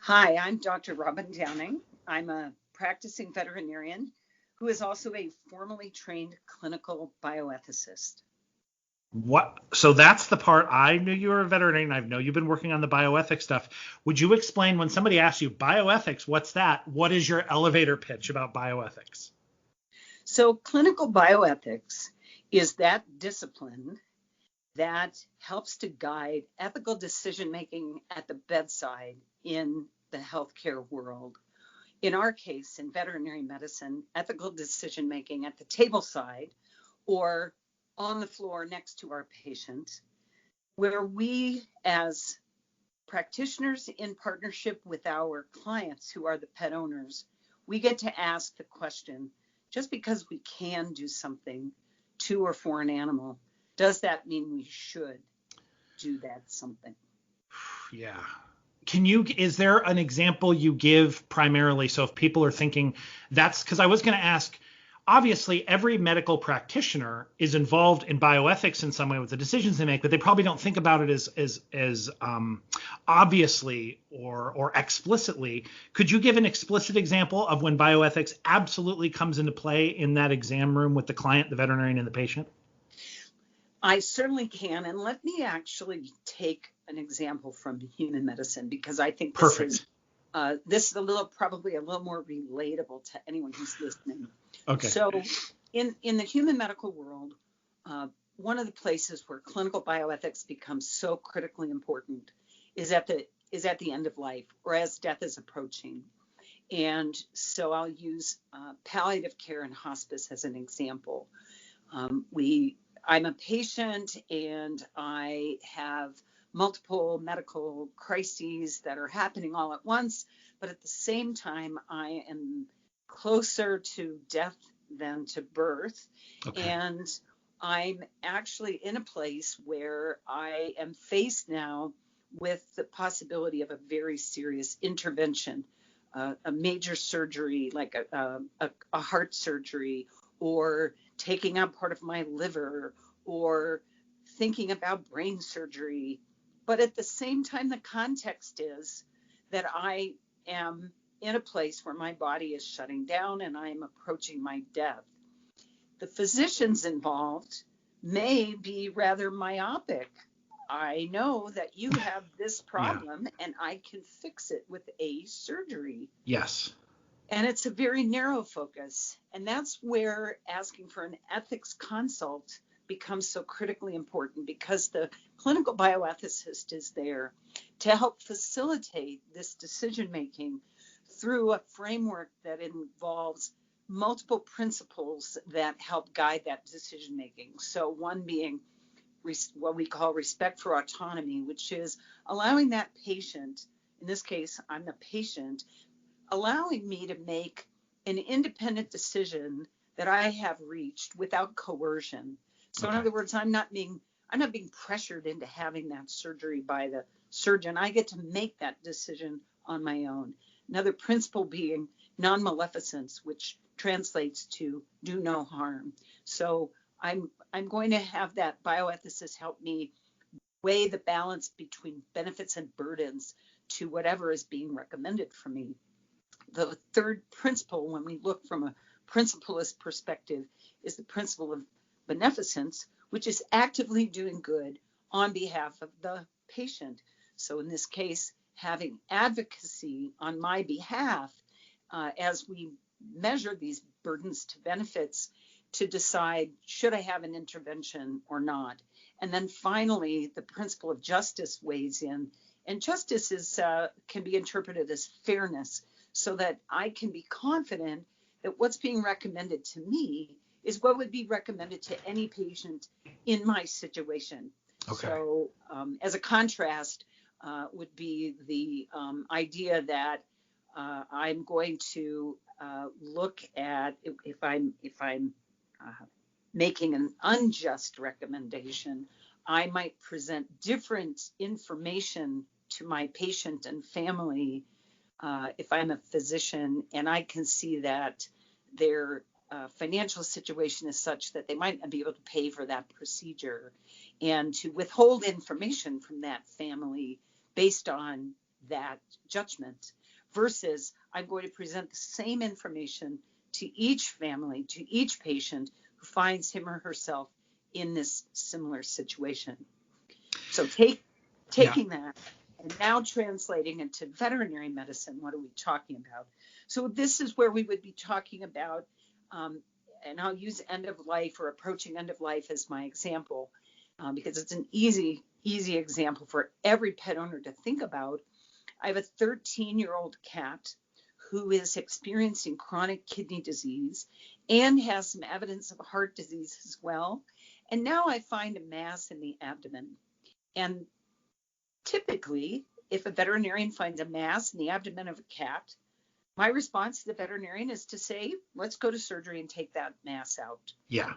Hi, I'm Dr. Robin Downing. I'm a practicing veterinarian who is also a formally trained clinical bioethicist. What? So that's the part. I knew you were a veterinarian. I know you've been working on the bioethics stuff. Would you explain when somebody asks you bioethics, what's that? What is your elevator pitch about bioethics? So clinical bioethics is that discipline that helps to guide ethical decision-making at the bedside in the healthcare world. In our case, in veterinary medicine, ethical decision-making at the tableside or on the floor next to our patient, where we as practitioners in partnership with our clients who are the pet owners, we get to ask the question, just because we can do something to or for an animal, does that mean we should do that something? Yeah. Is there an example you give primarily? So if people are thinking that's because I was going to ask, obviously every medical practitioner is involved in bioethics in some way with the decisions they make, but they probably don't think about it as obviously or explicitly. Could you give an explicit example of when bioethics absolutely comes into play in that exam room with the client, the veterinarian, and the patient? I certainly can. And let me actually take an example from human medicine, because I think this is probably a little more relatable to anyone who's listening. Okay. So in the human medical world, one of the places where clinical bioethics becomes so critically important is at the end of life, or as death is approaching. And so I'll use palliative care and hospice as an example. I'm a patient and I have multiple medical crises that are happening all at once, but at the same time, I am closer to death than to birth. Okay. And I'm actually in a place where I am faced now with the possibility of a very serious intervention, a major surgery like a heart surgery, or taking out part of my liver, or thinking about brain surgery. But at the same time, the context is that I am in a place where my body is shutting down and I am approaching my death. The physicians involved may be rather myopic. I know that you have this problem and I can fix it with a surgery. Yes. And it's a very narrow focus. And that's where asking for an ethics consult becomes so critically important, because the clinical bioethicist is there to help facilitate this decision-making through a framework that involves multiple principles that help guide that decision-making. So one being what we call respect for autonomy, which is allowing that patient, in this case, I'm the patient, allowing me to make an independent decision that I have reached without coercion. So in other words, I'm not being pressured into having that surgery by the surgeon. I get to make that decision on my own. Another principle being nonmaleficence, which translates to do no harm. So I'm going to have that bioethicist help me weigh the balance between benefits and burdens to whatever is being recommended for me. The third principle, when we look from a principlist perspective, is the principle of beneficence, which is actively doing good on behalf of the patient. So in this case, having advocacy on my behalf as we measure these burdens to benefits to decide, should I have an intervention or not? And then finally, the principle of justice weighs in. And justice can be interpreted as fairness, so that I can be confident that what's being recommended to me is what would be recommended to any patient in my situation. Okay. So as a contrast would be the idea that I'm going to look at if I'm making an unjust recommendation, I might present different information to my patient and family if I'm a physician and I can see that their financial situation is such that they might not be able to pay for that procedure, and to withhold information from that family based on that judgment versus I'm going to present the same information to each family, to each patient who finds him or herself in this similar situation. So taking that and now translating it to veterinary medicine, what are we talking about? So this is where we would be talking about, and I'll use end of life or approaching end of life as my example, because it's an easy example for every pet owner to think about. I have a 13-year-old cat who is experiencing chronic kidney disease and has some evidence of heart disease as well. And now I find a mass in the abdomen. And typically, if a veterinarian finds a mass in the abdomen of a cat, my response to the veterinarian is to say, let's go to surgery and take that mass out. Yeah.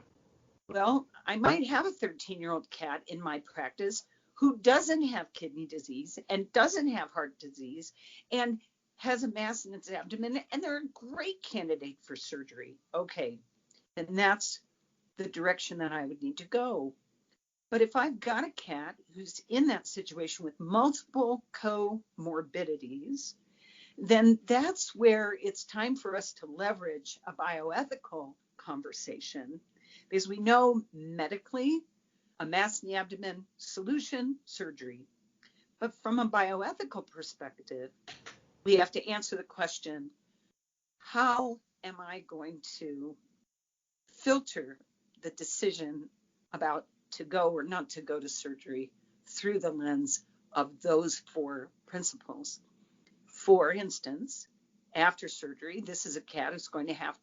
Well, I might have a 13-year-old cat in my practice who doesn't have kidney disease and doesn't have heart disease and has a mass in its abdomen, and they're a great candidate for surgery. Okay, then that's the direction that I would need to go. But if I've got a cat who's in that situation with multiple comorbidities, then that's where it's time for us to leverage a bioethical conversation, because we know medically a mass in the abdomen, solution, surgery. But from a bioethical perspective, we have to answer the question, how am I going to filter the decision about to go or not to go to surgery through the lens of those four principles? For instance, after surgery, this is a cat who's going to have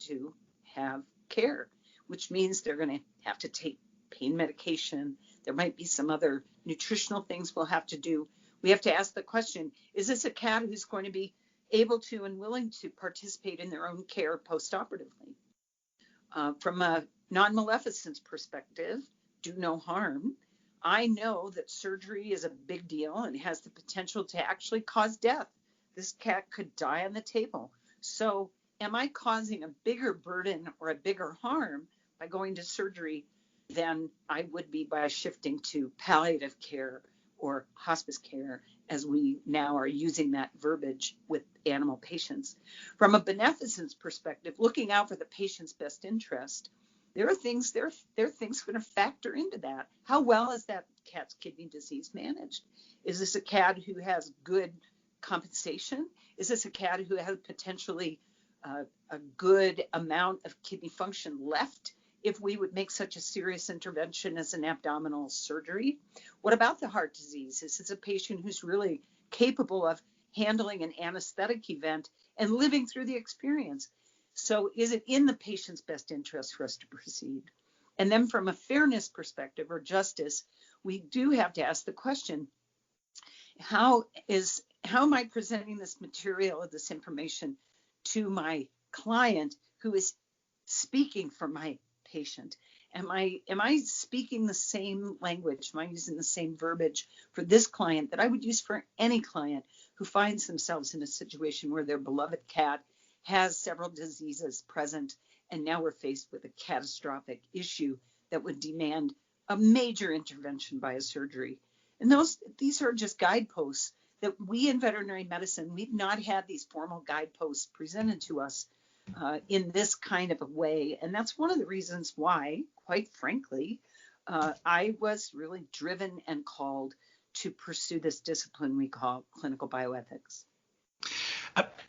care, which means they're going to have to take pain medication. There might be some other nutritional things we'll have to do. We have to ask the question, is this a cat who's going to be able to and willing to participate in their own care postoperatively? From a nonmaleficence perspective, do no harm. I know that surgery is a big deal and has the potential to actually cause death. This cat could die on the table. So am I causing a bigger burden or a bigger harm by going to surgery than I would be by shifting to palliative care or hospice care, as we now are using that verbiage with animal patients? From a beneficence perspective, looking out for the patient's best interest, there are things going to factor into that. How well is that cat's kidney disease managed? Is this a cat who has good compensation? Is this a cat who has potentially a good amount of kidney function left if we would make such a serious intervention as an abdominal surgery? What about the heart disease? Is this a patient who's really capable of handling an anesthetic event and living through the experience? So is it in the patient's best interest for us to proceed? And then from a fairness perspective or justice, we do have to ask the question, how am I presenting this material or this information to my client who is speaking for my patient? Am I speaking the same language? Am I using the same verbiage for this client that I would use for any client who finds themselves in a situation where their beloved cat has several diseases present, and now we're faced with a catastrophic issue that would demand a major intervention by a surgery? And these are just guideposts that we in veterinary medicine, we've not had these formal guideposts presented to us in this kind of a way. And that's one of the reasons why, quite frankly, I was really driven and called to pursue this discipline we call clinical bioethics.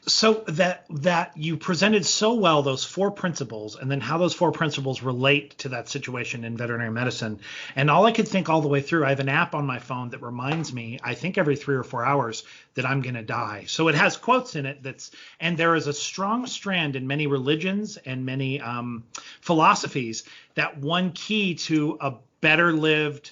So that you presented so well those four principles, and then how those four principles relate to that situation in veterinary medicine. And all I could think all the way through, I have an app on my phone that reminds me, I think every 3 or 4 hours, that I'm going to die. So it has quotes in it and there is a strong strand in many religions and many philosophies that one key to a better lived,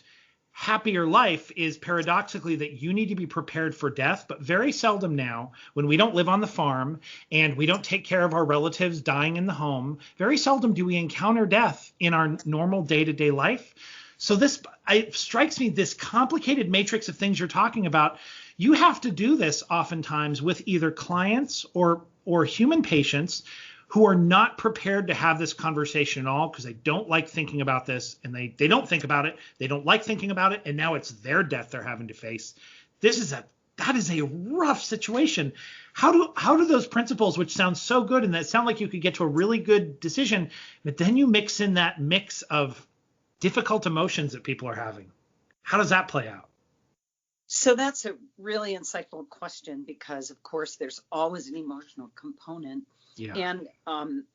happier life is paradoxically that you need to be prepared for death. But very seldom now, when we don't live on the farm and we don't take care of our relatives dying in the home, very seldom do we encounter death in our normal day-to-day life. So it strikes me, this complicated matrix of things you're talking about, you have to do this oftentimes with either clients or human patients who are not prepared to have this conversation at all because they don't like thinking about this, and they don't think about it. They don't like thinking about it. And now it's their death they're having to face. This is a that is a rough situation. How do those principles, which sound so good and that sound like you could get to a really good decision, but then you mix in that mix of difficult emotions that people are having? How does that play out? So that's a really insightful question because, of course, there's always an emotional component. Yeah. And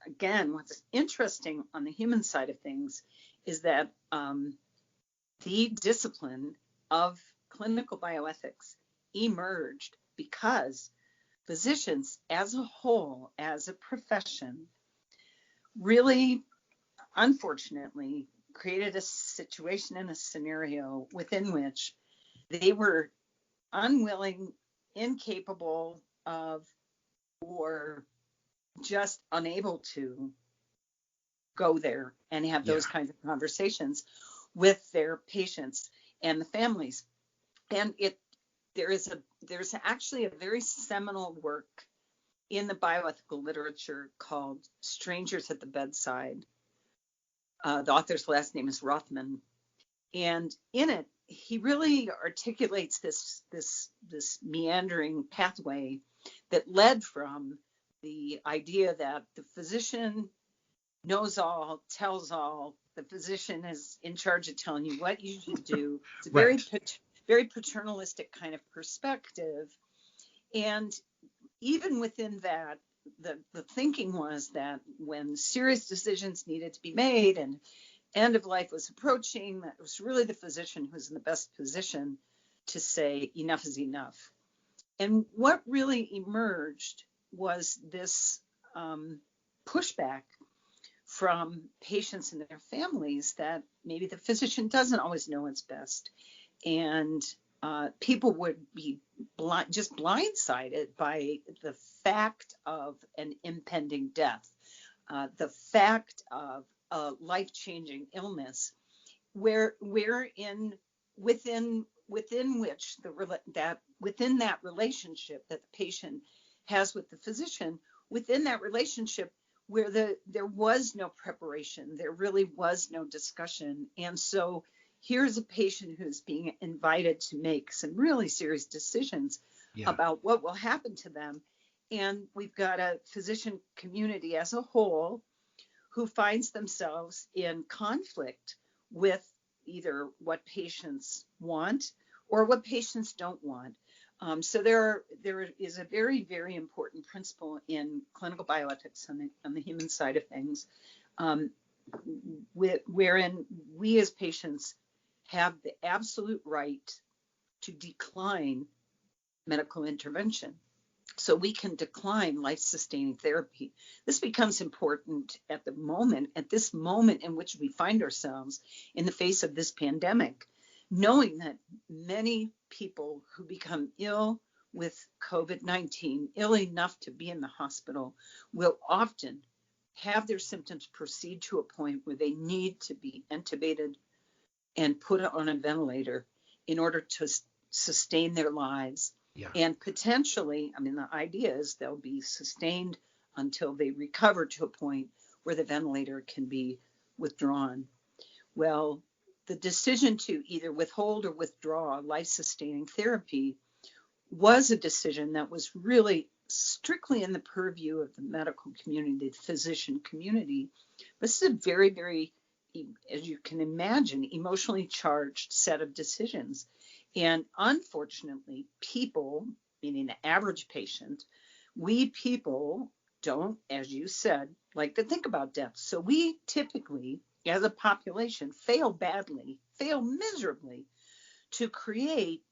again, what's interesting on the human side of things is that the discipline of clinical bioethics emerged because physicians as a whole, as a profession, really, unfortunately, created a situation and a scenario within which they were unwilling, incapable of, or just unable to go there and have those kinds of conversations with their patients and the families. And there's actually a very seminal work in the bioethical literature called Strangers at the Bedside. The author's last name is Rothman. And in it, he really articulates this meandering pathway that led from the idea that the physician knows all, tells all, the physician is in charge of telling you what you should do. It's a very paternalistic kind of perspective. And even within that, the thinking was that when serious decisions needed to be made and end of life was approaching, that it was really the physician who was in the best position to say enough is enough. And what really emerged was this pushback from patients and their families that maybe the physician doesn't always know what's best. And people would be just blindsided by the fact of an impending death, the fact of a life-changing illness, within that relationship that the patient has with the physician, within that relationship where there was no preparation, there really was no discussion. And so here's a patient who's being invited to make some really serious decisions about what will happen to them. And we've got a physician community as a whole who finds themselves in conflict with either what patients want or what patients don't want. So there is a very, very important principle in clinical bioethics on the human side of things, wherein we as patients have the absolute right to decline medical intervention. So we can decline life-sustaining therapy. This becomes important at this moment in which we find ourselves in the face of this pandemic, knowing that many people who become ill with COVID-19, ill enough to be in the hospital, will often have their symptoms proceed to a point where they need to be intubated and put on a ventilator in order to sustain their lives. And potentially, the idea is they'll be sustained until they recover to a point where the ventilator can be withdrawn. Well, the decision to either withhold or withdraw life-sustaining therapy was a decision that was really strictly in the purview of the medical community, the physician community. This is a very, very, as you can imagine, emotionally charged set of decisions. And unfortunately, people, meaning the average patient, we people don't, as you said, like to think about death. So we typically, as a population, fail miserably to create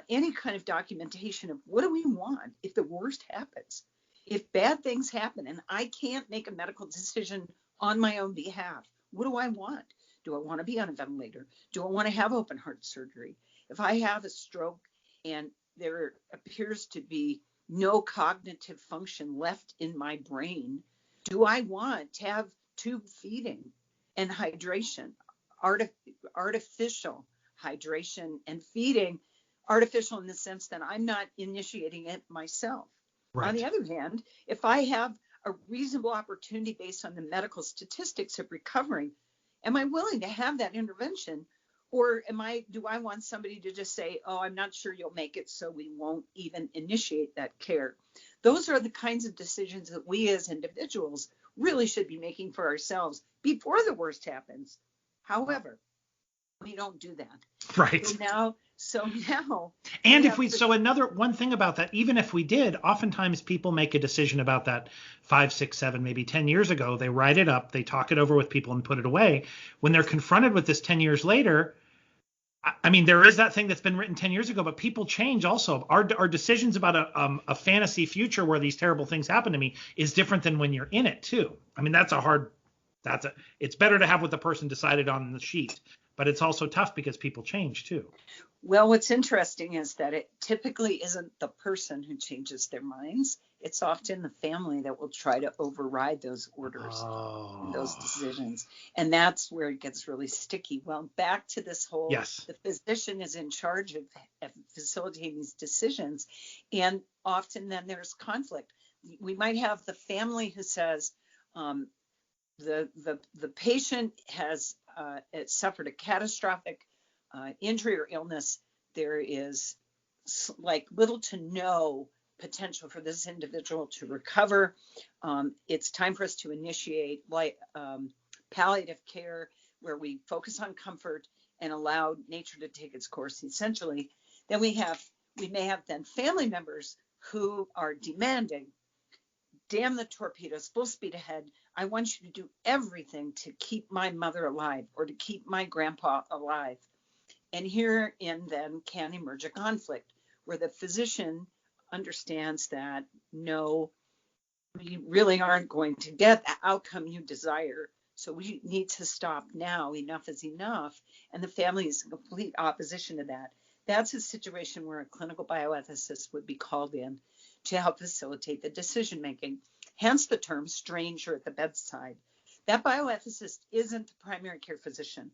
any kind of documentation of what do we want if the worst happens. If bad things happen and I can't make a medical decision on my own behalf, what do I want? Do I want to be on a ventilator? Do I want to have open heart surgery? If I have a stroke and there appears to be no cognitive function left in my brain, do I want to have tube feeding and hydration, artificial hydration and feeding, artificial in the sense that I'm not initiating it myself? Right. On the other hand, if I have a reasonable opportunity based on the medical statistics of recovering, am I willing to have that intervention Or do I want somebody to just say, oh, I'm not sure you'll make it, so we won't even initiate that care? Those are the kinds of decisions that we as individuals really should be making for ourselves before the worst happens. However, we don't do that. Right. So now. And another one thing about that, even if we did, oftentimes people make a decision about that 5, 6, 7, maybe 10 years ago. They write it up, they talk it over with people and put it away. When they're confronted with this 10 years later, I mean, there is that thing that's been written 10 years ago, but people change also. Our decisions about a fantasy future where these terrible things happen to me is different than when you're in it too. I mean, it's better to have what the person decided on the sheet, but it's also tough because people change too. Well, what's interesting is that it typically isn't the person who changes their minds. It's often the family that will try to override those orders and those decisions. And that's where it gets really sticky. Well, back to this whole, the physician is in charge of facilitating these decisions. And often then there's conflict. We might have the family who says the patient has suffered a catastrophic injury or illness. There is like little to no potential for this individual to recover. It's time for us to initiate palliative care where we focus on comfort and allow nature to take its course. Essentially, then we may have then family members who are demanding, damn the torpedoes, full speed ahead. I want you to do everything to keep my mother alive or to keep my grandpa alive. And herein then can emerge a conflict where the physician understands that, no, we really aren't going to get the outcome you desire. So we need to stop now. Enough is enough. And the family is in complete opposition to that. That's a situation where a clinical bioethicist would be called in to help facilitate the decision making. Hence the term stranger at the bedside. That bioethicist isn't the primary care physician.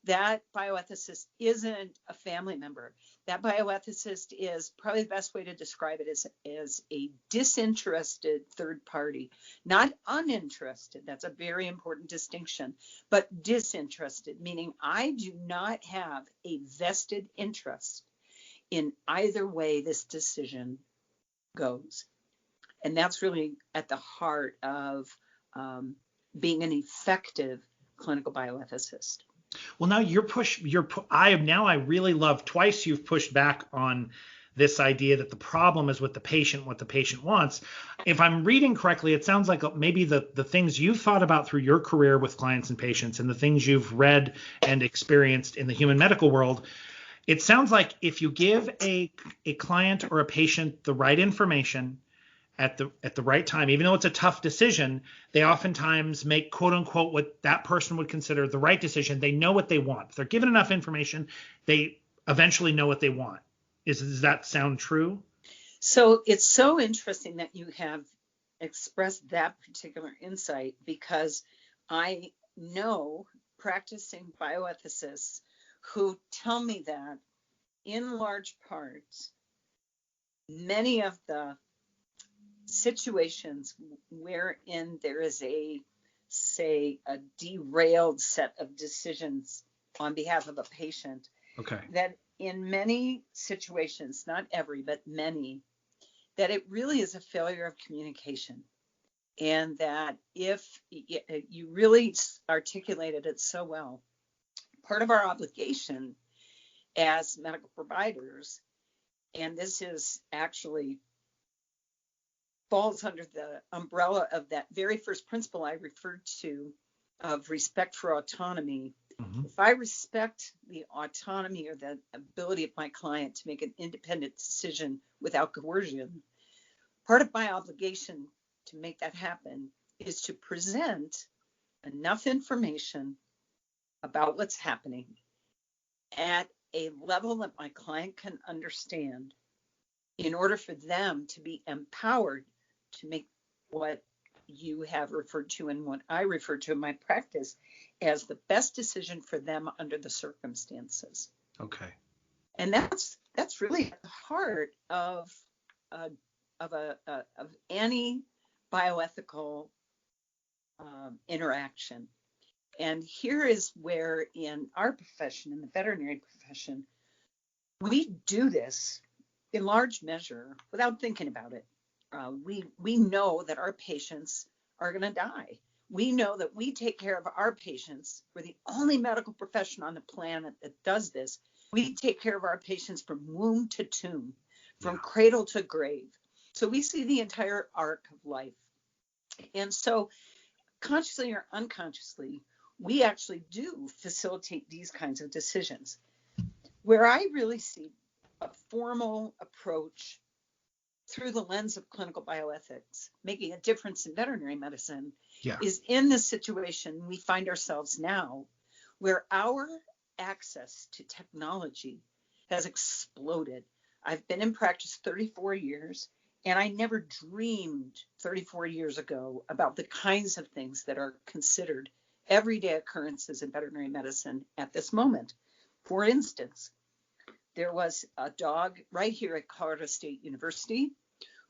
That bioethicist isn't a family member. That bioethicist is probably the best way to describe it as a disinterested third party, not uninterested. That's a very important distinction, but disinterested, meaning I do not have a vested interest in either way this decision goes. And that's really at the heart of being an effective clinical bioethicist. Well, now I really love twice you've pushed back on this idea that the problem is with the patient, what the patient wants. If I'm reading correctly, it sounds like maybe the things you've thought about through your career with clients and patients and the things you've read and experienced in the human medical world, it sounds like if you give a client or a patient the right information at the right time, even though it's a tough decision, they oftentimes make quote unquote what that person would consider the right decision. They know what they want. If they're given enough information, they eventually know what they want. Does that sound true? So it's so interesting that you have expressed that particular insight, because I know practicing bioethicists who tell me that in large parts, many of the situations wherein there is a derailed set of decisions on behalf of a patient, that in many situations, not every, but many, that it really is a failure of communication. And that if you really articulated it so well, part of our obligation as medical providers, and this is actually falls under the umbrella of that very first principle I referred to of respect for autonomy. Mm-hmm. If I respect the autonomy or the ability of my client to make an independent decision without coercion, part of my obligation to make that happen is to present enough information about what's happening at a level that my client can understand in order for them to be empowered to make what you have referred to and what I refer to in my practice as the best decision for them under the circumstances. Okay. And that's really at the heart of any bioethical interaction. And here is where in our profession, in the veterinary profession, we do this in large measure without thinking about it. We know that our patients are going to die. We know that we take care of our patients. We're the only medical profession on the planet that does this. We take care of our patients from womb to tomb, from cradle to grave. So we see the entire arc of life. And so consciously or unconsciously, we actually do facilitate these kinds of decisions. Where I really see a formal approach through the lens of clinical bioethics making a difference in veterinary medicine is in the situation we find ourselves now, where our access to technology has exploded. I've been in practice 34 years, and I never dreamed 34 years ago about the kinds of things that are considered everyday occurrences in veterinary medicine at this moment. For instance, there was a dog right here at Colorado State University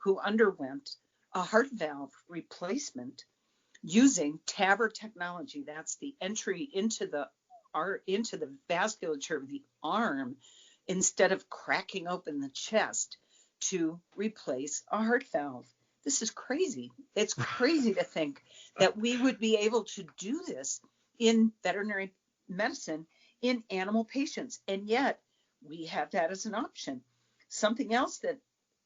who underwent a heart valve replacement using TAVR technology. That's the entry into the vasculature of the arm instead of cracking open the chest to replace a heart valve. This is crazy. It's crazy to think that we would be able to do this in veterinary medicine in animal patients. And yet we have that as an option. Something else that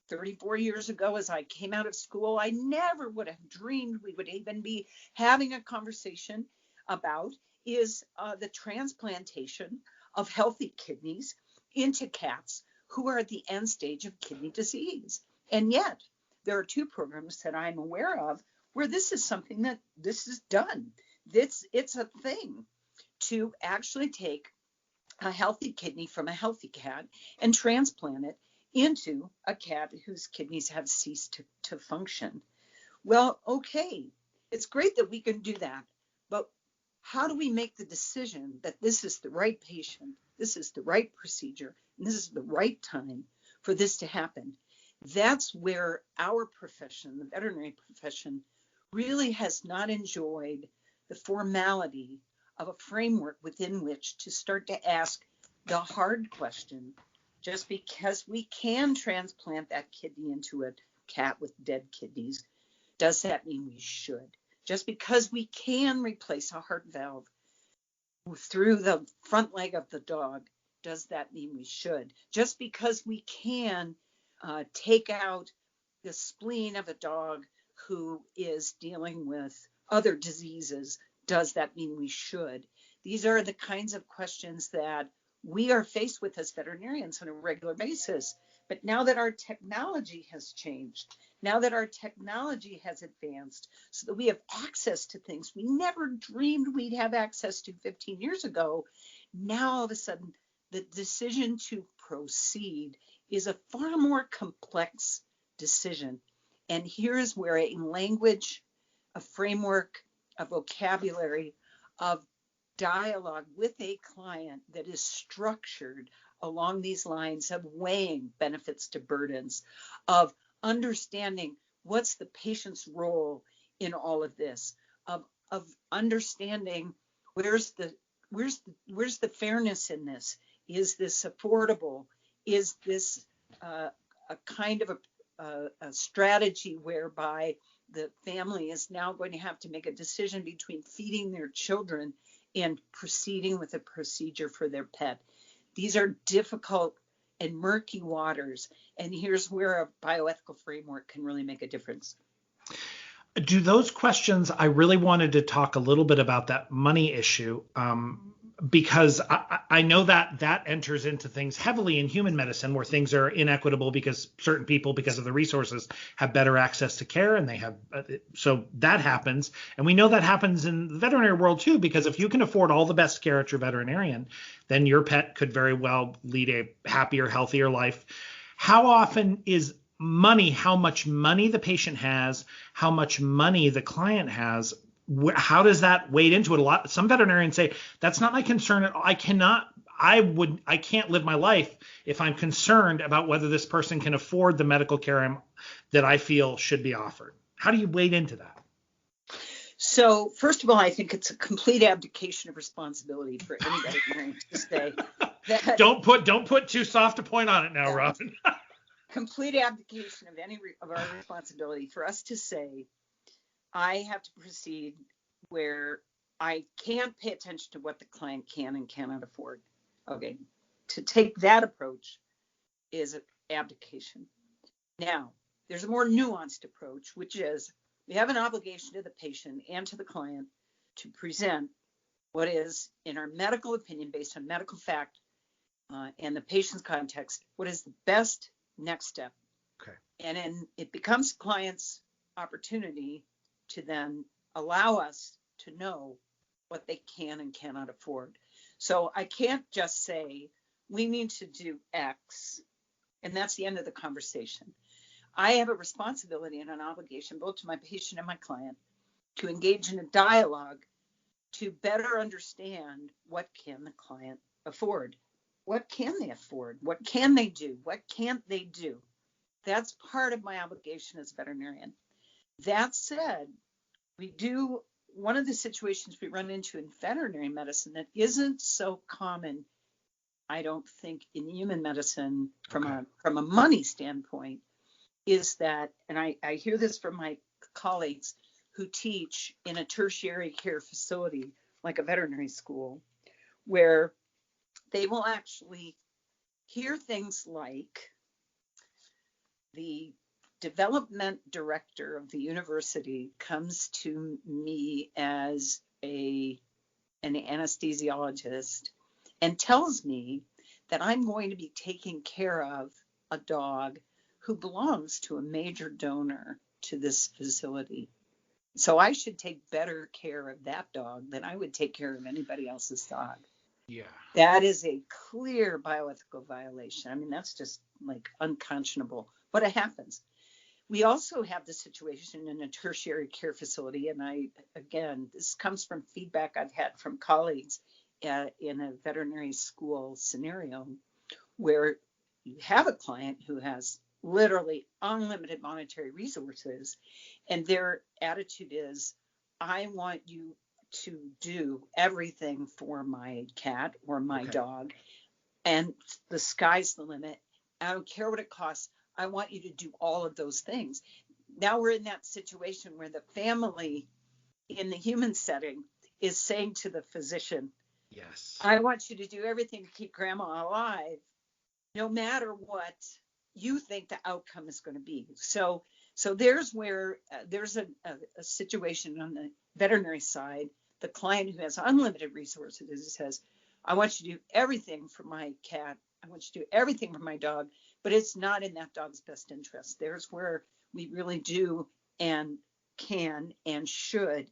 34 years ago, as I came out of school, I never would have dreamed we would even be having a conversation about is the transplantation of healthy kidneys into cats who are at the end stage of kidney disease. And yet there are two programs that I'm aware of where this is something that this is done. It's a thing to actually take a healthy kidney from a healthy cat and transplant it into a cat whose kidneys have ceased to function. Well, okay, it's great that we can do that, but how do we make the decision that this is the right patient, this is the right procedure, and this is the right time for this to happen? That's where our profession, the veterinary profession, really has not enjoyed the formality of a framework within which to start to ask the hard question. Just because we can transplant that kidney into a cat with dead kidneys, does that mean we should? Just because we can replace a heart valve through the front leg of the dog, does that mean we should? Just because we can take out the spleen of a dog who is dealing with other diseases, does that mean we should? These are the kinds of questions that we are faced with as veterinarians on a regular basis. But now that our technology has changed, now that our technology has advanced so that we have access to things we never dreamed we'd have access to 15 years ago, now all of a sudden the decision to proceed is a far more complex decision. And here's where a language, a framework, a vocabulary of dialogue with a client that is structured along these lines of weighing benefits to burdens, of understanding what's the patient's role in all of this, of understanding where's the fairness in this. Is this affordable? Is this a kind of a strategy whereby the family is now going to have to make a decision between feeding their children and proceeding with a procedure for their pet? These are difficult and murky waters, and here's where a bioethical framework can really make a difference. Do those questions, I really wanted to talk a little bit about that money issue, because I know that enters into things heavily in human medicine where things are inequitable because certain people, because of the resources, have better access to care, and they have so that happens. And we know that happens in the veterinary world too, because if you can afford all the best care at your veterinarian, then your pet could very well lead a happier, healthier life. How often is money, how much money the patient has, how much money the client has, how does that wade into it? Some veterinarians say that's not my concern at all. I can't live my life if I'm concerned about whether this person can afford the medical care that I feel should be offered. How do you wade into that? So first of all, I think it's a complete abdication of responsibility for anybody to say that. Don't put too soft a point on it now, Robin. Complete abdication of of our responsibility for us to say, I have to proceed where I can't pay attention to what the client can and cannot afford. Okay, to take that approach is abdication. Now, there's a more nuanced approach, which is we have an obligation to the patient and to the client to present what is, in our medical opinion, based on medical fact and the patient's context, what is the best next step. Okay. And then it becomes client's opportunity to then allow us to know what they can and cannot afford. So I can't just say, we need to do X, and that's the end of the conversation. I have a responsibility and an obligation, both to my patient and my client, to engage in a dialogue to better understand what can the client afford. What can they afford? What can they do? What can't they do? That's part of my obligation as a veterinarian. That said, one of the situations we run into in veterinary medicine that isn't so common, I don't think, in human medicine from a money standpoint, is that, and I hear this from my colleagues who teach in a tertiary care facility like a veterinary school, where they will actually hear things like the development director of the university comes to me as an anesthesiologist and tells me that I'm going to be taking care of a dog who belongs to a major donor to this facility. So I should take better care of that dog than I would take care of anybody else's dog. Yeah. That is a clear bioethical violation. I mean, that's just like unconscionable, but it happens. We also have the situation in a tertiary care facility, and this comes from feedback I've had from colleagues in a veterinary school scenario, where you have a client who has literally unlimited monetary resources, and their attitude is, I want you to do everything for my cat or my dog, and the sky's the limit. I don't care what it costs. I want you to do all of those things. Now we're in that situation where the family in the human setting is saying to the physician, yes, I want you to do everything to keep grandma alive, no matter what you think the outcome is going to be. So there's where there's a situation on the veterinary side. The client who has unlimited resources says, I want you to do everything for my cat. I want you to do everything for my dog, but it's not in that dog's best interest. There's where we really do and can and should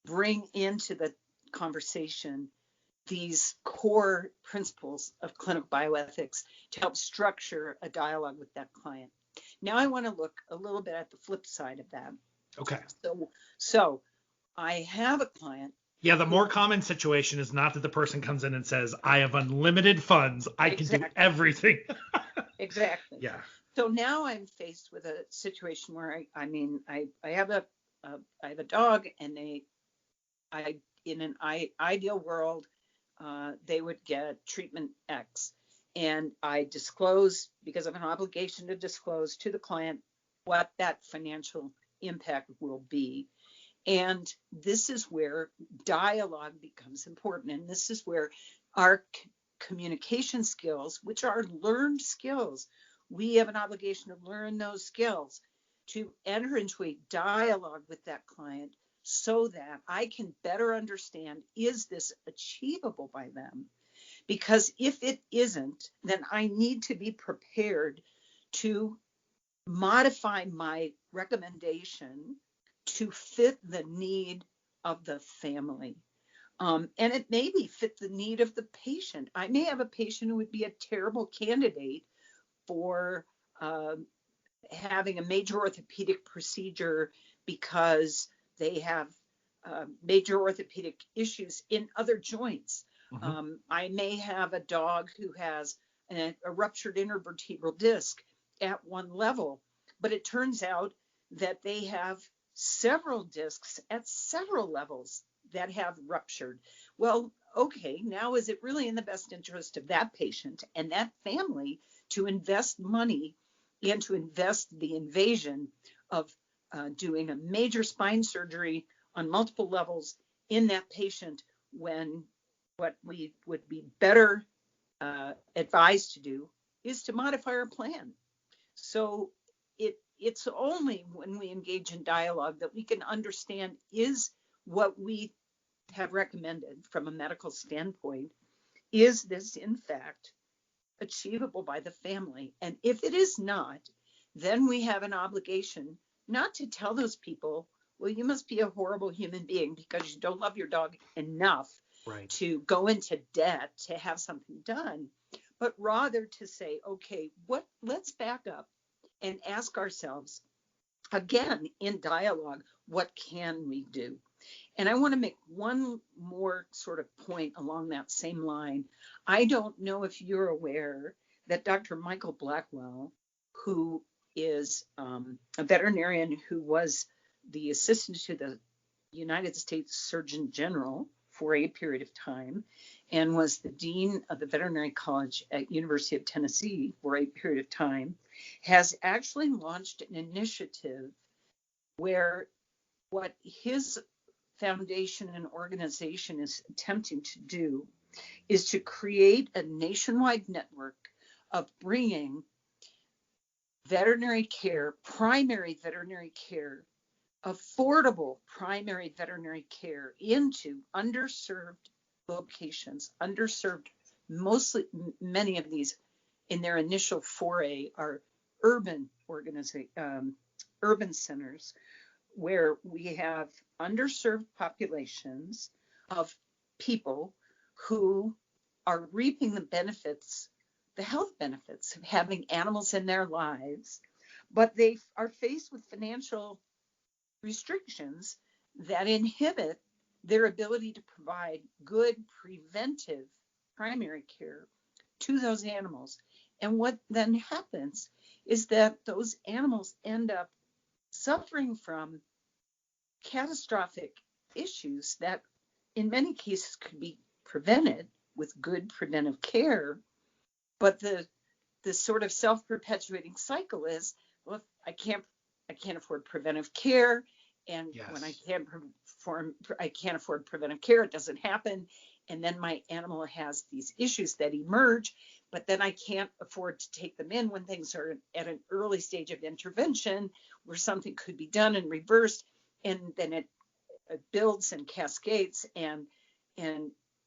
bring into the conversation these core principles of clinical bioethics to help structure a dialogue with that client. Now I want to look a little bit at the flip side of that. Okay. So I have a client. Yeah, the more common situation is not that the person comes in and says, I have unlimited funds. I can do everything. Exactly. Yeah. So now I'm faced with a situation where I have a dog, and in an ideal world, they would get treatment X. And I disclose, because of an obligation to disclose to the client what that financial impact will be. And this is where dialogue becomes important. And this is where our communication skills, which are learned skills, we have an obligation to learn those skills, to enter into a dialogue with that client so that I can better understand, is this achievable by them? Because if it isn't, then I need to be prepared to modify my recommendation to fit the need of the family. And it may be fit the need of the patient. I may have a patient who would be a terrible candidate for having a major orthopedic procedure because they have major orthopedic issues in other joints. Mm-hmm. I may have a dog who has a ruptured intervertebral disc at one level, but it turns out that they have several discs at several levels that have ruptured. Well, okay, now is it really in the best interest of that patient and that family to invest money and to invest the invasion of doing a major spine surgery on multiple levels in that patient, when what we would be better advised to do is to modify our plan? So it's only when we engage in dialogue that we can understand, is what we have recommended from a medical standpoint, is this in fact achievable by the family? And if it is not, then we have an obligation not to tell those people, well, you must be a horrible human being because you don't love your dog enough to go into debt to have something done, but rather to say, okay, let's back up and ask ourselves, again, in dialogue, what can we do? And I want to make one more sort of point along that same line. I don't know if you're aware that Dr. Michael Blackwell, who is a veterinarian who was the assistant to the United States Surgeon General for a period of time and was the dean of the veterinary college at University of Tennessee for a period of time, has actually launched an initiative where what his foundation and organization is attempting to do is to create a nationwide network of bringing veterinary care, primary veterinary care, affordable primary veterinary care into underserved locations. Many of these in their initial foray are urban centers where we have underserved populations of people who are reaping the benefits, the health benefits of having animals in their lives, but they are faced with financial restrictions that inhibit their ability to provide good preventive primary care to those animals. And what then happens is that those animals end up suffering from catastrophic issues that in many cases could be prevented with good preventive care. But the sort of self-perpetuating cycle is, well, I can't afford preventive care, and when I can't afford preventive care, it doesn't happen, and then my animal has these issues that emerge, but then I can't afford to take them in when things are at an early stage of intervention where something could be done and reversed, and then it builds and cascades, and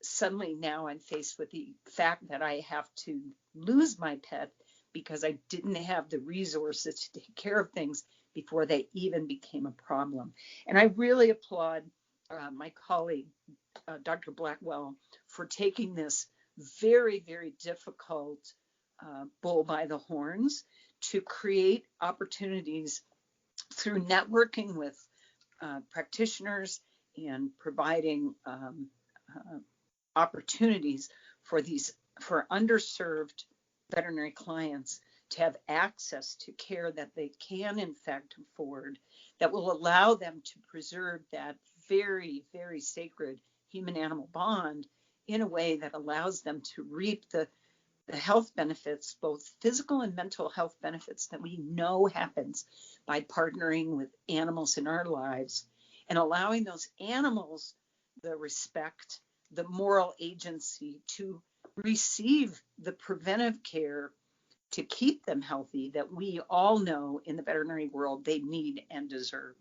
suddenly now I'm faced with the fact that I have to lose my pet because I didn't have the resources to take care of things before they even became a problem. And I really applaud my colleague, Dr. Blackwell, for taking this very, very difficult bull by the horns to create opportunities through networking with practitioners and providing opportunities for underserved veterinary clients to have access to care that they can in fact afford, that will allow them to preserve that very, very sacred human-animal bond in a way that allows them to reap the health benefits, both physical and mental health benefits that we know happens by partnering with animals in our lives, and allowing those animals the respect, the moral agency to receive the preventive care to keep them healthy that we all know in the veterinary world they need and deserve.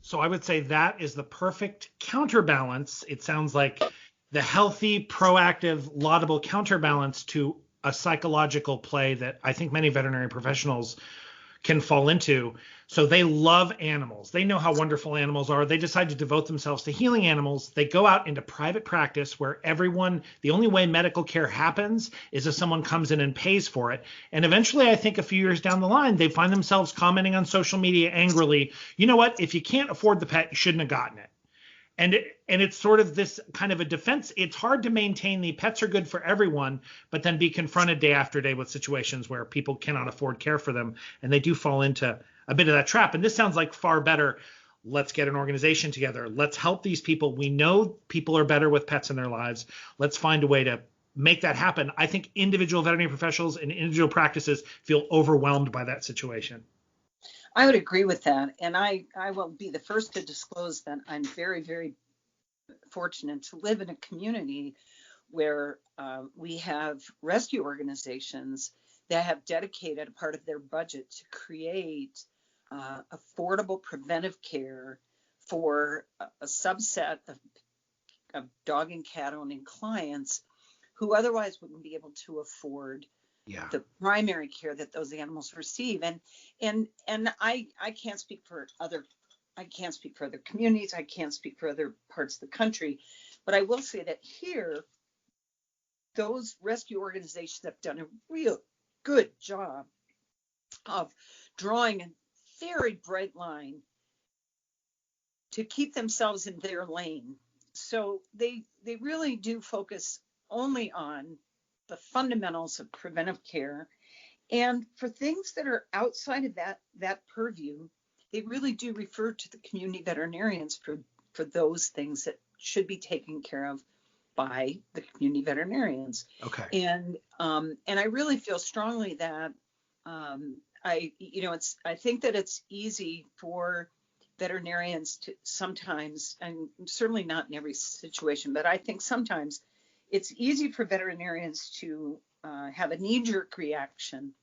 So I would say that is the perfect counterbalance. It sounds like the healthy, proactive, laudable counterbalance to a psychological play that I think many veterinary professionals can fall into. So they love animals. They know how wonderful animals are. They decide to devote themselves to healing animals. They go out into private practice where the only way medical care happens is if someone comes in and pays for it. And eventually, I think a few years down the line, they find themselves commenting on social media angrily, you know what, if you can't afford the pet, you shouldn't have gotten it. And it's sort of this kind of a defense. It's hard to maintain the pets are good for everyone, but then be confronted day after day with situations where people cannot afford care for them. And they do fall into a bit of that trap. And this sounds like far better. let's get an organization together. Let's help these people. We know people are better with pets in their lives. Let's find a way to make that happen. I think individual veterinary professionals and individual practices feel overwhelmed by that situation. I would agree with that. And I will be the first to disclose that I'm very, very fortunate to live in a community where we have rescue organizations that have dedicated a part of their budget to create affordable preventive care for a subset of dog and cat owning clients who otherwise wouldn't be able to afford the primary care that those animals receive. And I can't speak for other communities. I can't speak for other parts of the country, but I will say that here, those rescue organizations have done a real good job of drawing a very bright line to keep themselves in their lane. So they really do focus only on the fundamentals of preventive care. And for things that are outside of that purview, they really do refer to the community veterinarians for those things that should be taken care of by the community veterinarians. Okay. And I really feel strongly that I think that it's easy for veterinarians to sometimes, and certainly not in every situation, but I think sometimes it's easy for veterinarians to have a knee-jerk reaction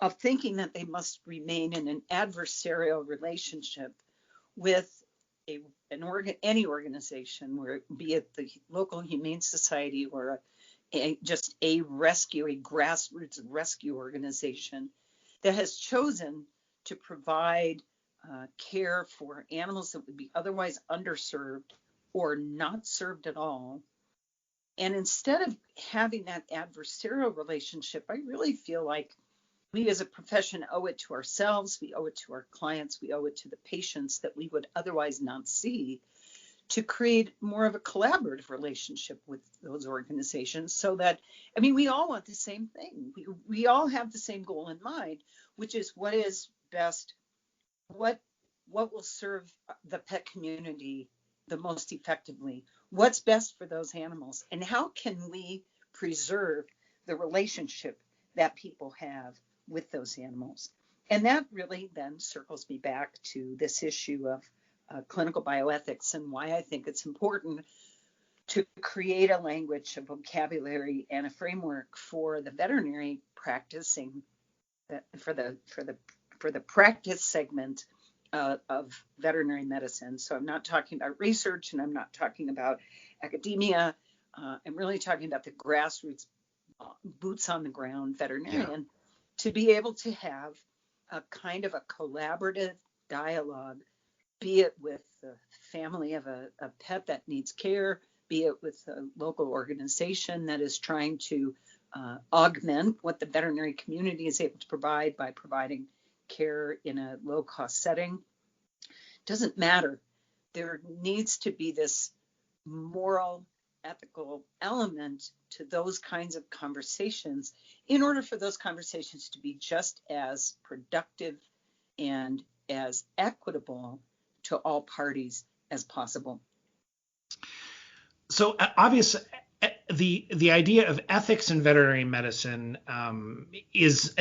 of thinking that they must remain in an adversarial relationship with any organization, where be it the local humane society or just a grassroots rescue organization that has chosen to provide care for animals that would be otherwise underserved or not served at all. And instead of having that adversarial relationship, I really feel like we as a profession owe it to ourselves, we owe it to our clients, we owe it to the patients that we would otherwise not see, to create more of a collaborative relationship with those organizations, so that, I mean, we all want the same thing. We all have the same goal in mind, which is what is best, what will serve the pet community the most effectively, what's best for those animals, and how can we preserve the relationship that people have with those animals. And that really then circles me back to this issue of clinical bioethics, and why I think it's important to create a language, a vocabulary, and a framework for the veterinary practicing, for the practice segment of veterinary medicine. So I'm not talking about research, and I'm not talking about academia. I'm really talking about the grassroots, boots on the ground veterinarian, to be able to have a kind of a collaborative dialogue, be it with the family of a pet that needs care, be it with a local organization that is trying to augment what the veterinary community is able to provide by providing care in a low-cost setting. Doesn't matter. There needs to be this moral, ethical element to those kinds of conversations in order for those conversations to be just as productive and as equitable to all parties as possible. So obviously, the idea of ethics in veterinary medicine is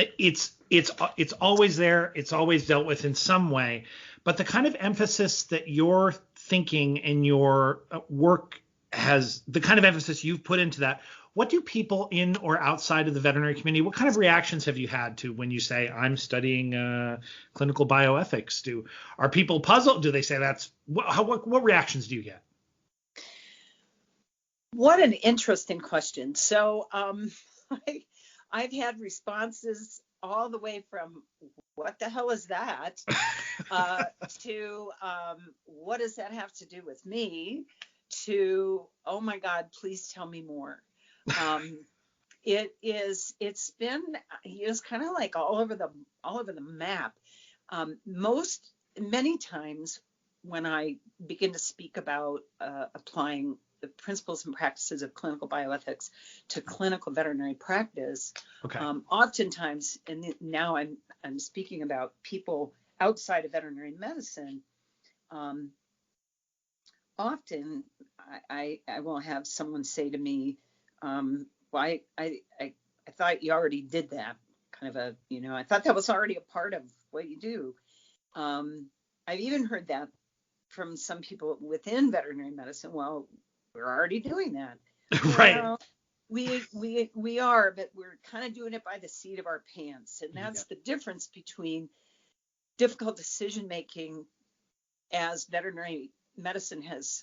it's always there. It's always dealt with in some way. But the kind of emphasis that your thinking and your work has, the kind of emphasis you've put into that, what do people in or outside of the veterinary community, what kind of reactions have you had to when you say, I'm studying clinical bioethics? Are people puzzled? Do they say what reactions do you get? What an interesting question. So I've had responses all the way from what the hell is that to what does that have to do with me, to oh my God, please tell me more. It's been kind of like all over the map. Many times when I begin to speak about applying the principles and practices of clinical bioethics to clinical veterinary practice, oftentimes, and now I'm speaking about people outside of veterinary medicine, often I will have someone say to me, well, I thought you already did that. Kind of a, I thought that was already a part of what you do. I've even heard that from some people within veterinary medicine. Well, we're already doing that. Right. Well, we are, but we're kind of doing it by the seat of our pants. And that's the difference between difficult decision making as veterinary medicine has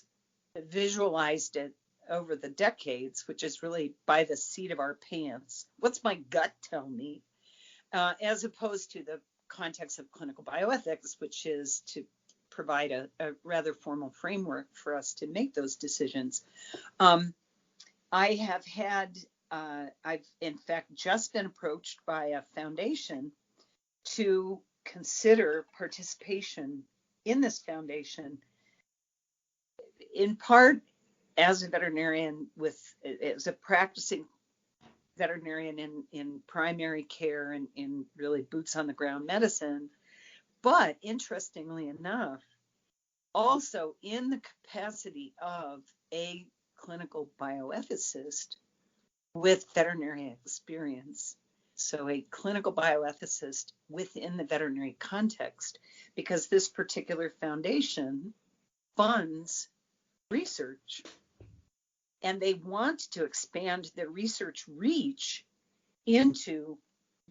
visualized it over the decades, which is really by the seat of our pants. What's my gut tell me? As opposed to the context of clinical bioethics, which is to provide a rather formal framework for us to make those decisions. I have had, I've in fact just been approached by a foundation to consider participation in this foundation, in part as a veterinarian as a practicing veterinarian in primary care and in really boots on the ground medicine, but interestingly enough, also in the capacity of a clinical bioethicist with veterinary experience. So a clinical bioethicist within the veterinary context, because this particular foundation funds research and they want to expand their research reach into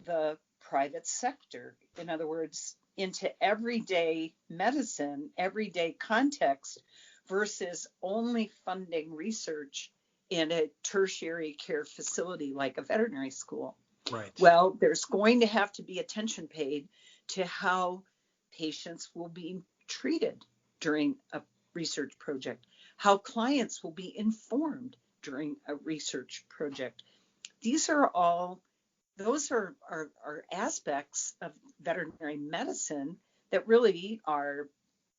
the private sector. In other words, into everyday medicine, everyday context, versus only funding research in a tertiary care facility like a veterinary school. Right. Well, there's going to have to be attention paid to how patients will be treated during a research project, how clients will be informed during a research project. These are all, those are aspects of veterinary medicine that really are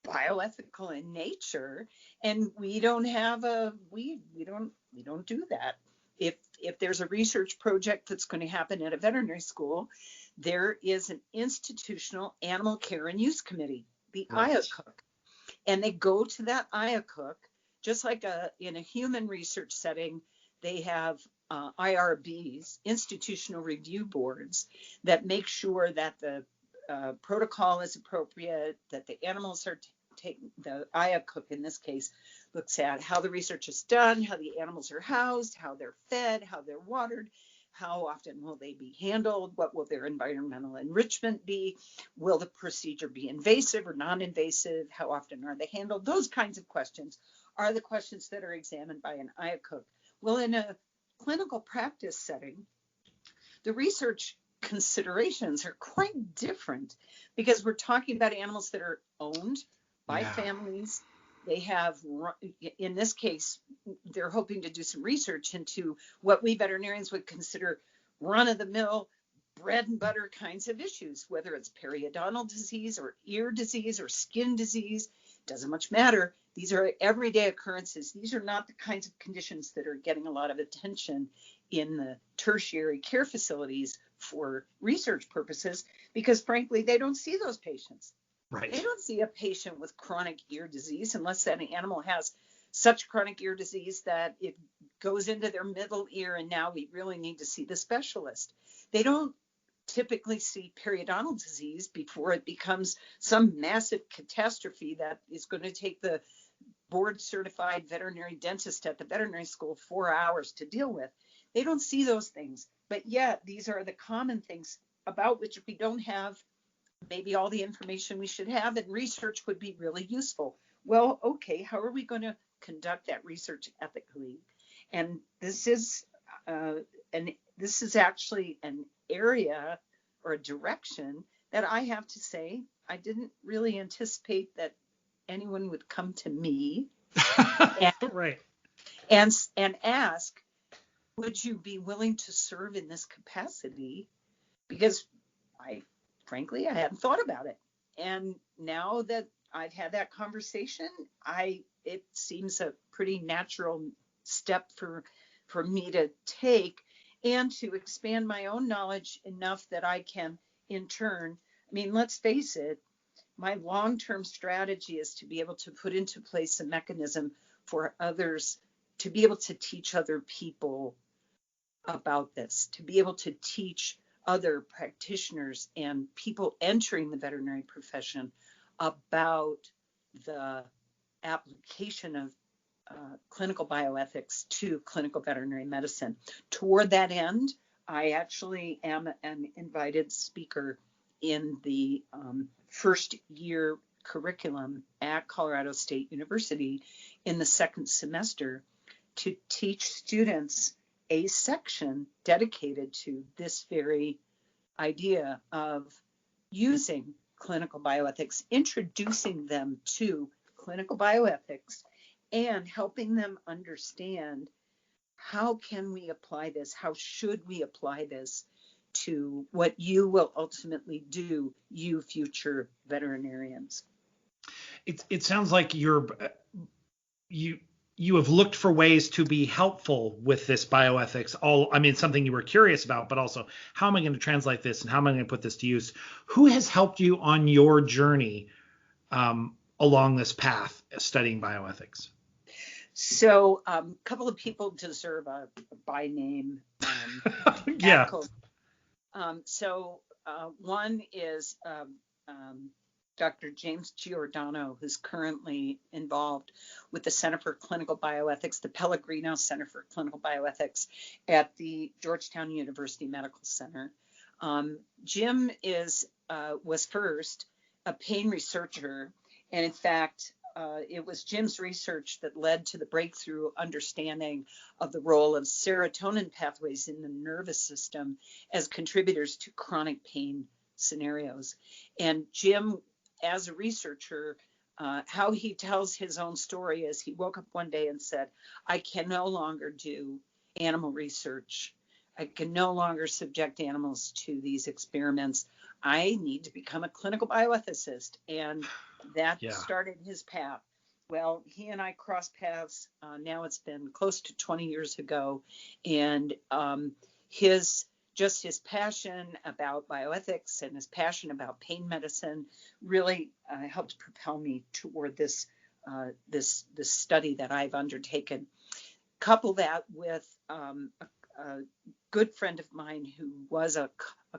bioethical in nature, and we don't have we don't do that. If there's a research project that's going to happen at a veterinary school, there is an institutional animal care and use committee, the IACUC, and they go to that IACUC just like in a human research setting. They have IRBs, institutional review boards, that make sure that the protocol is appropriate, that the animals are taken. The IACUC in this case looks at how the research is done, how the animals are housed, how they're fed, how they're watered, how often will they be handled, what will their environmental enrichment be, will the procedure be invasive or non-invasive, how often are they handled. Those kinds of questions are the questions that are examined by an IACUC. Well, in a clinical practice setting, the research considerations are quite different, because we're talking about animals that are owned by families. They have, in this case, they're hoping to do some research into what we veterinarians would consider run-of-the-mill, bread and butter kinds of issues, whether it's periodontal disease or ear disease or skin disease, doesn't much matter. These are everyday occurrences. These are not the kinds of conditions that are getting a lot of attention in the tertiary care facilities for research purposes, because frankly, they don't see those patients. Right. They don't see a patient with chronic ear disease unless that animal has such chronic ear disease that it goes into their middle ear, and now we really need to see the specialist. They don't typically see periodontal disease before it becomes some massive catastrophe that is going to take the board certified veterinary dentist at the veterinary school 4 hours to deal with. They don't see those things, but yet these are the common things about which we don't have maybe all the information we should have, and research would be really useful. Well, okay, how are we going to conduct that research ethically? And this is actually an area or a direction that I have to say I didn't really anticipate that anyone would come to me and ask, would you be willing to serve in this capacity? Because frankly, I hadn't thought about it. And now that I've had that conversation, it seems a pretty natural step for me to take, and to expand my own knowledge enough that I can, in turn, I mean, let's face it, my long-term strategy is to be able to put into place a mechanism for others to be able to teach other people about this, to be able to teach other practitioners and people entering the veterinary profession about the application of clinical bioethics to clinical veterinary medicine. Toward that end, I actually am an invited speaker in the first year curriculum at Colorado State University in the second semester to teach students a section dedicated to this very idea of using clinical bioethics, introducing them to clinical bioethics, and helping them understand how can we apply this, how should we apply this to what you will ultimately do, you future veterinarians. It sounds like you have looked for ways to be helpful with this bioethics. Something you were curious about, but also how am I going to translate this and how am I going to put this to use? Who has helped you on your journey along this path studying bioethics? So a couple of people deserve a by name. Yeah. One is Dr. James Giordano, who's currently involved with the Center for Clinical Bioethics, the Pellegrino Center for Clinical Bioethics at the Georgetown University Medical Center. Jim was first a pain researcher, and in fact, it was Jim's research that led to the breakthrough understanding of the role of serotonin pathways in the nervous system as contributors to chronic pain scenarios. And Jim, as a researcher, how he tells his own story is he woke up one day and said, I can no longer do animal research. I can no longer subject animals to these experiments. I need to become a clinical bioethicist. And that started his path. Well, he and I crossed paths. Now it's been close to 20 years ago. And his passion about bioethics and his passion about pain medicine really helped propel me toward this study that I've undertaken. Couple that with a good friend of mine who was a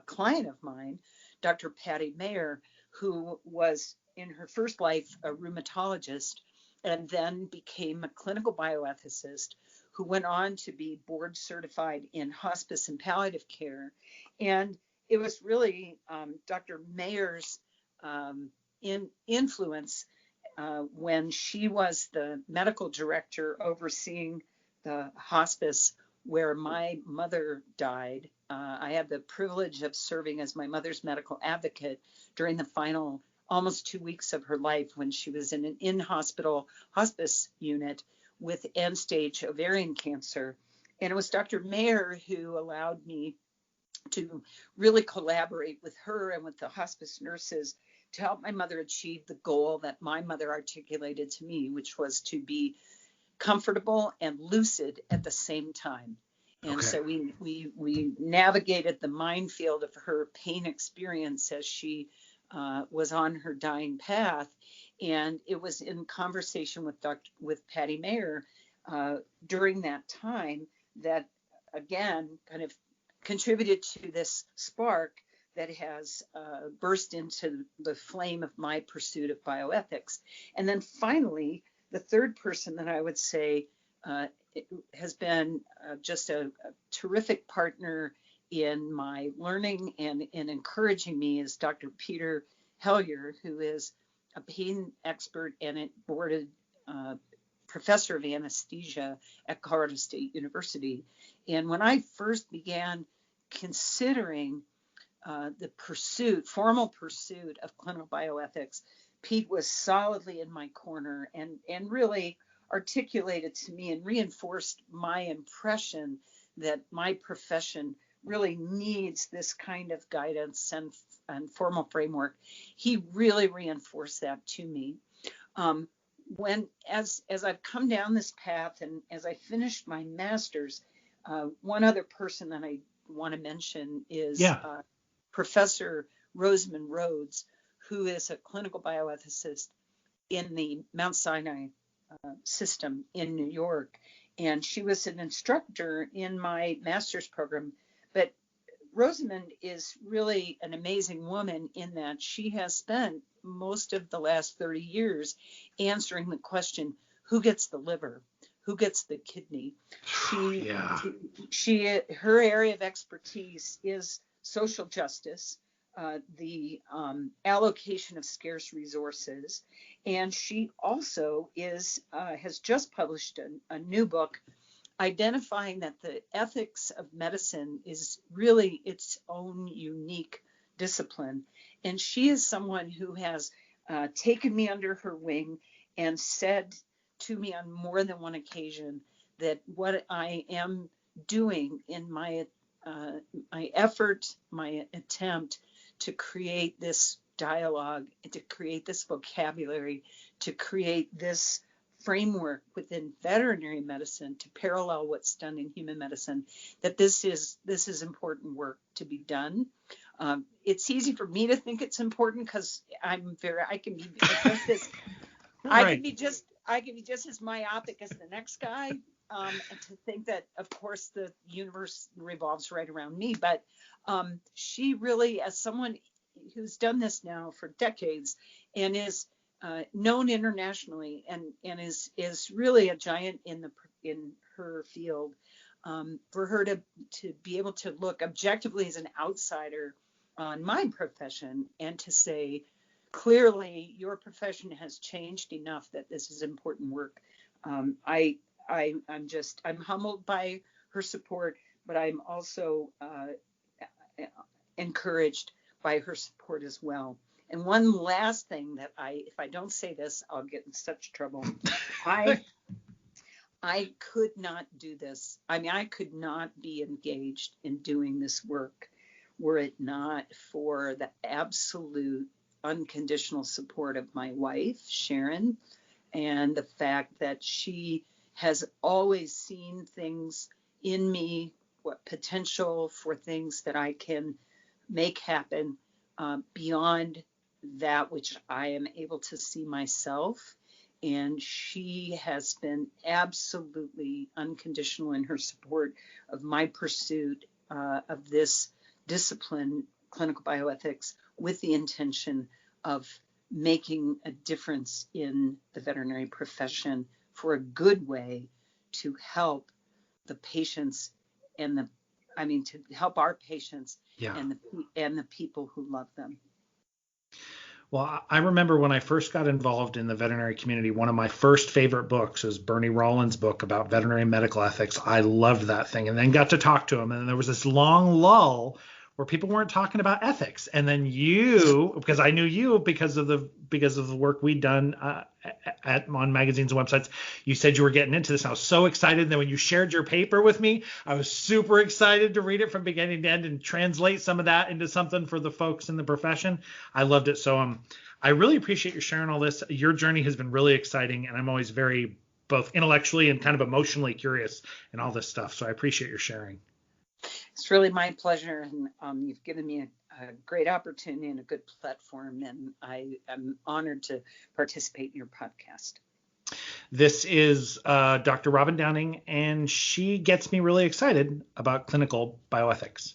client of mine, Dr. Patty Mayer, who was in her first life a rheumatologist and then became a clinical bioethicist, who went on to be board certified in hospice and palliative care. And it was really Dr. Mayer's influence when she was the medical director overseeing the hospice where my mother died. I had the privilege of serving as my mother's medical advocate during the final almost 2 weeks of her life when she was in an in-hospital hospice unit with end-stage ovarian cancer. And it was Dr. Mayer who allowed me to really collaborate with her and with the hospice nurses to help my mother achieve the goal that my mother articulated to me, which was to be comfortable and lucid at the same time. And so we navigated the minefield of her pain experience as she was on her dying path. And it was in conversation with Patty Mayer during that time that, again, kind of contributed to this spark that has burst into the flame of my pursuit of bioethics. And then finally, the third person that I would say has been just a terrific partner in my learning and in encouraging me is Dr. Peter Hellier, who is a pain expert and a boarded professor of anesthesia at Colorado State University. And when I first began considering the formal pursuit of clinical bioethics, Pete was solidly in my corner and really articulated to me and reinforced my impression that my profession really needs this kind of guidance and formal framework. He really reinforced that to me. As I've come down this path and as I finished my master's, one other person that I want to mention is Professor Rosamond Rhodes, who is a clinical bioethicist in the Mount Sinai system in New York. And she was an instructor in my master's program. But Rosamond is really an amazing woman in that she has spent most of the last 30 years answering the question, who gets the liver? Who gets the kidney? Her area of expertise is social justice, the allocation of scarce resources, and she also has just published a new book identifying that the ethics of medicine is really its own unique discipline. And she is someone who has taken me under her wing and said to me on more than one occasion that what I am doing in my effort, my attempt to create this dialogue, to create this vocabulary, to create this framework within veterinary medicine to parallel what's done in human medicine, that this is important work to be done. It's easy for me to think it's important because I can be just as myopic as the next guy, and to think that of course the universe revolves right around me. But she really, as someone who's done this now for decades and is known internationally and is really a giant in her field, for her to be able to look objectively as an outsider on my profession and to say, clearly your profession has changed enough that this is important work. I'm humbled by her support, but I'm also encouraged by her support as well. And one last thing that if I don't say this, I'll get in such trouble. I could not do this. I mean, I could not be engaged in doing this work were it not for the absolute unconditional support of my wife, Sharon, and the fact that she has always seen things in me, what potential for things that I can make happen beyond that which I am able to see myself. And she has been absolutely unconditional in her support of my pursuit of this discipline, clinical bioethics, with the intention of making a difference in the veterinary profession for a good way to help the patients to help our patients and the people who love them. Well, I remember when I first got involved in the veterinary community, one of my first favorite books was Bernie Rollins' book about veterinary medical ethics. I loved that thing, and then got to talk to him. And there was this long lull where people weren't talking about ethics. And then because I knew you because of the work we'd done on magazines and websites, you said you were getting into this. And I was so excited. And then when you shared your paper with me, I was super excited to read it from beginning to end and translate some of that into something for the folks in the profession. I loved it. So I really appreciate you sharing all this. Your journey has been really exciting, and I'm always very both intellectually and kind of emotionally curious in all this stuff. So I appreciate your sharing. It's really my pleasure, and you've given me a great opportunity and a good platform, and I am honored to participate in your podcast. This is Dr. Robin Downing, and she gets me really excited about clinical bioethics.